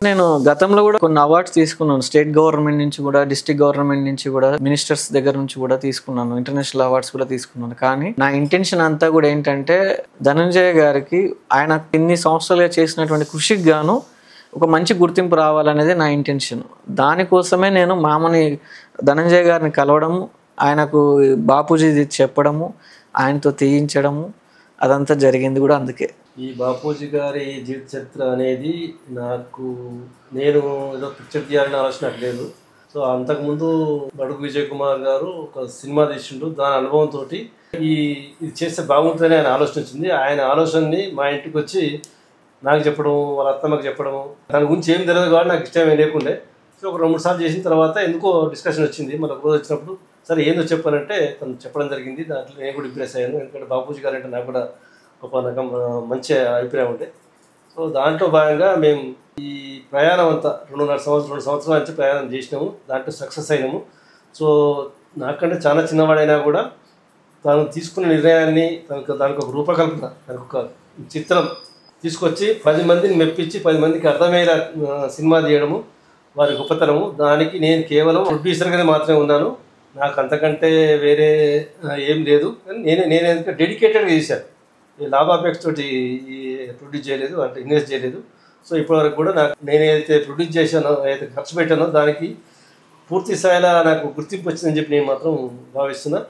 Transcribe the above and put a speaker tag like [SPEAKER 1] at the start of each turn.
[SPEAKER 1] నేను గతంలో కూడా కొన్ని అవార్డ్స్ తీసుకున్నాను. స్టేట్ గవర్నమెంట్ నుంచి కూడా, డిస్ట్రిక్ట్ గవర్నమెంట్ నుంచి కూడా, మినిస్టర్స్ దగ్గర నుంచి కూడా తీసుకున్నాను. ఇంటర్నేషనల్ అవార్డ్స్ కూడా తీసుకున్నాను. కానీ నా ఇంటెన్షన్ అంతా కూడా ఏంటంటే ధనంజయ గారికి ఆయన ఇన్ని సంవత్సరాలుగా చేసినటువంటి కృషికి గాను ఒక మంచి గుర్తింపు రావాలనేది నా ఇంటెన్షన్. దానికోసమే నేను మామని ధనంజయ గారిని కలవడము, ఆయనకు బాపూజీ చెప్పడము, ఆయనతో తీయించడము అదంతా జరిగింది కూడా అందుకే.
[SPEAKER 2] ఈ బాపూజీ గారి జీవిత చరిత్ర అనేది నేను ఏదో పిక్చర్ తీయాలని ఆలోచన నాకు లేదు. సో అంతకుముందు బడుగు విజయ్ కుమార్ గారు ఒక సినిమా తీసిండు. దాని అనుభవంతో ఇది చేస్తే బాగుంటుందని ఆయన ఆలోచన వచ్చింది. ఆయన ఆలోచనని మా ఇంటికి వచ్చి నాకు చెప్పడం, వాళ్ళ అత్తమ్మకి చెప్పడము, దాని గురించి ఏం తెలియదు కాబట్టి నాకు ఇష్టమే లేకుండే. సో ఒక 2-3 సార్లు చేసిన తర్వాత ఎందుకో డిస్కషన్ వచ్చింది. మళ్ళీ ఒక రోజు వచ్చినప్పుడు సరే ఏందో చెప్పానంటే తను చెప్పడం జరిగింది. దాంట్లో నేను కూడా ఇంప్రెస్ అయ్యాను. ఎందుకంటే బాపూజీ గారు అంటే నాకు కూడా ఒక మంచి అభిప్రాయం ఉండే. సో దాంట్లో భాగంగా మేము ఈ ప్రయాణం అంతా 2 సంవత్సరాల నుంచి ప్రయాణం చేసినాము. దాంట్లో సక్సెస్ అయినాము. సో నాకంటే చాలా చిన్నవాడైనా కూడా తను తీసుకున్న నిర్ణయాన్ని దానికి ఒక రూపకల్పన, దానికి ఒక చిత్రం తీసుకొచ్చి 10 మందిని మెప్పించి 10 మందికి అర్థమయ్యేలా సినిమా తీయడము వారి గొప్పతనము. దానికి నేను కేవలం ప్రొడ్యూసర్గానే మాత్రమే ఉన్నాను. నాకు అంతకంటే వేరే ఏం లేదు. నేను డెడికేటెడ్గా చేశాను. లాభాపేక్ష తోటి ప్రొడ్యూస్ చేయలేదు, అంటే ఇన్వెస్ట్ చేయలేదు. సో ఇప్పటివరకు కూడా నేను ఏదైతే ప్రొడ్యూస్ చేశానో, ఏదైతే ఖర్చు పెట్టానో దానికి పూర్తి స్థాయిలో నాకు గుర్తింపు వచ్చిందని చెప్పి నేను మాత్రం భావిస్తున్నా.